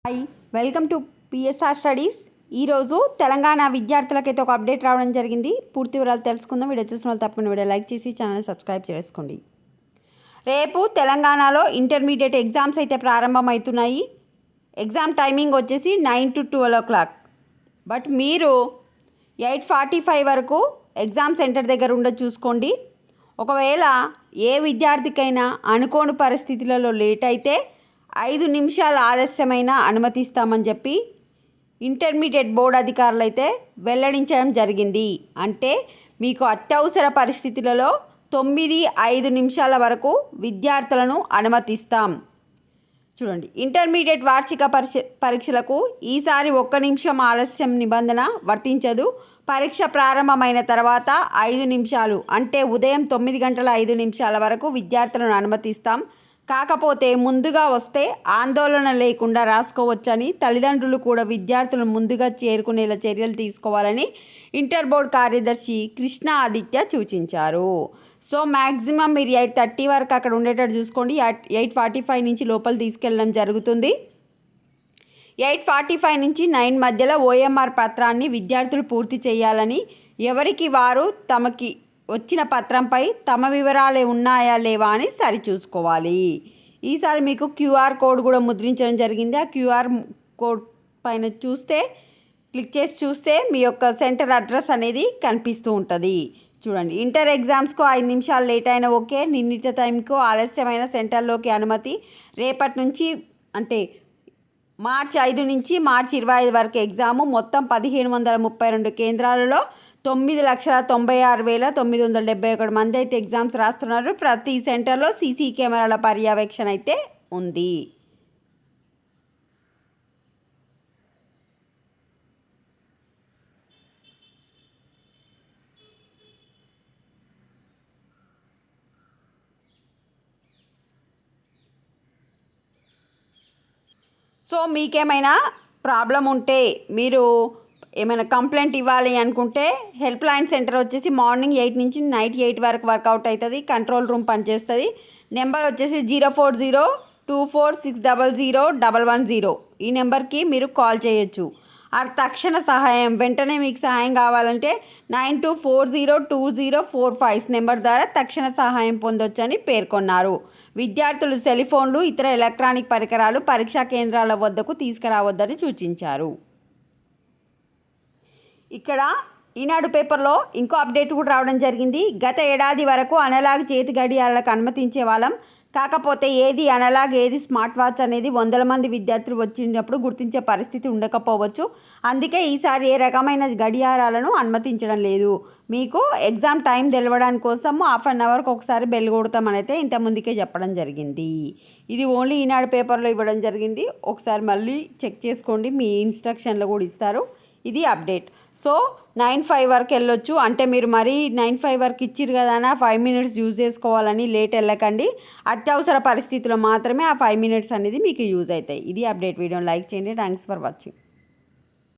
Hi, welcome to PSR studies. ఈరోజు తెలంగాణ విద్యార్థులకైతే ఒక update రావడం జరిగింది. పూర్తి వివరాలు తెలుసుకుందాం. వీడియో చూసిన వాళ్ళు తప్పకుండా వీడియో లైక్ చేసి ఛానల్ సబ్స్క్రైబ్ చేసుకోండి. రేపు తెలంగాణలో ఇంటర్మీడియట్ ఎగ్జామ్స్ అయితే ప్రారంభమవుతున్నాయి. ఎగ్జామ్ టైమింగ్ వచ్చేసి 9 to 12 o'clock. బట్ మీరు 8:45 వరకు ఎగ్జామ్ సెంటర్ దగ్గర ఉండదు చూసుకోండి. ఒకవేళ ఏ విద్యార్థికైనా అనుకోని పరిస్థితులలో లేట్ అయితే 5 నిమిషాలు ఆలస్యమైన అనుమతిస్తామని చెప్పి ఇంటర్మీడియట్ బోర్డు అధికారులు అయితే వెల్లడించడం జరిగింది. అంటే మీకు అత్యవసర పరిస్థితులలో 9-5 నిమిషాల వరకు విద్యార్థులను అనుమతిస్తాం. చూడండి, ఇంటర్మీడియట్ వార్షిక పరీక్షలకు ఈసారి 1 నిమిషం ఆలస్యం నిబంధన వర్తించదు. పరీక్ష ప్రారంభమైన తర్వాత 5 నిమిషాలు అంటే ఉదయం 9 గంటల 5 నిమిషాల వరకు విద్యార్థులను అనుమతిస్తాం. కాకపోతే ముందుగా వస్తే ఆందోళన లేకుండా రాసుకోవచ్చని తల్లిదండ్రులు కూడా విద్యార్థులను ముందుగా చేరుకునేలా చర్యలు తీసుకోవాలని ఇంటర్ బోర్డ్ కార్యదర్శి కృష్ణ ఆదిత్య సూచించారు. సో మ్యాక్సిమం మీరు 8:30 వరకు అక్కడ ఉండేటట్టు చూసుకోండి. 8:45 నుంచి లోపల తీసుకెళ్ళడం జరుగుతుంది. 8:45 నుంచి 9 మధ్యలో OMR పత్రాన్ని విద్యార్థులు పూర్తి చేయాలని, ఎవరికి వారు తమకి వచ్చిన పత్రంపై తమ వివరాలే ఉన్నాయా లేవా అని సరిచూసుకోవాలి. ఈసారి మీకు QR కోడ్ కూడా ముద్రించడం జరిగింది. ఆ QR కోడ్ పైన క్లిక్ చేసి చూస్తే మీ యొక్క సెంటర్ అడ్రస్ అనేది కనిపిస్తూ ఉంటుంది. చూడండి, ఇంటర్ ఎగ్జామ్స్కు 5 నిమిషాలు లేట్ అయినా ఓకే, నిర్ణీత టైంకు ఆలస్యమైన సెంటర్లోకి అనుమతి. రేపటి నుంచి అంటే మార్చి 5 నుంచి మార్చి 25 వరకు ఎగ్జాము. మొత్తం 1732 కేంద్రాలలో 9,96,971 మంది అయితే ఎగ్జామ్స్ రాస్తున్నారు. ప్రతి సెంటర్లో సీసీ కెమెరాల పర్యవేక్షణ అయితే ఉంది. సో మీకేమైనా ప్రాబ్లం ఉంటే, మీరు ఏమైనా కంప్లైంట్ ఇవ్వాలి అనుకుంటే హెల్ప్ లైన్ సెంటర్ వచ్చేసి మార్నింగ్ 8 నుంచి నైట్ 8 వరకు వర్కౌట్ అవుతుంది. కంట్రోల్ రూమ్ పనిచేస్తుంది. నెంబర్ వచ్చేసి 04024600110. ఈ నెంబర్కి మీరు కాల్ చేయొచ్చు. ఆ తక్షణ సహాయం వెంటనే మీకు సహాయం కావాలంటే 92402045 నెంబర్ ద్వారా తక్షణ సహాయం పొందొచ్చని పేర్కొన్నారు. విద్యార్థులు సెల్ ఫోన్లు, ఇతర ఎలక్ట్రానిక్ పరికరాలు పరీక్షా కేంద్రాల వద్దకు తీసుకురావద్దని సూచించారు. ఇక్కడ ఈనాడు పేపర్లో ఇంకో అప్డేట్ కూడా రావడం జరిగింది. గత ఏడాది వరకు అనలాగ్ చేతి గడియారాలకు అనుమతించే వాళ్ళం. కాకపోతే ఏది అనలాగ్ ఏది స్మార్ట్ వాచ్ అనేది వందల మంది విద్యార్థులు వచ్చినప్పుడు గుర్తించే పరిస్థితి ఉండకపోవచ్చు. అందుకే ఈసారి ఏ రకమైన గడియారాలను అనుమతించడం లేదు. మీకు ఎగ్జామ్ టైం తెలవడానికి కోసం ½ an hourకి ఒకసారి బెల్ కొడతామని అయితే ఇంతకుముందుకే చెప్పడం జరిగింది. ఇది ఓన్లీ ఈనాడు పేపర్లో ఇవ్వడం జరిగింది. ఒకసారి మళ్ళీ చెక్ చేసుకోండి, మీ ఇన్స్ట్రక్షన్లో కూడా ఇస్తారు. ఇది అప్డేట్. సో 9:05 వరకు వెళ్ళొచ్చు. అంటే మీరు మరీ 9:05 వరకు ఇచ్చిరు కదా అని 5 minutes యూజ్ చేసుకోవాలని లేట్ వెళ్ళకండి. అత్యవసర పరిస్థితుల్లో మాత్రమే ఆ 5 minutes అనేది మీకు యూజ్ అవుతాయి. ఇది అప్డేట్. వీడియోని లైక్ చేయండి. Thanks for watching.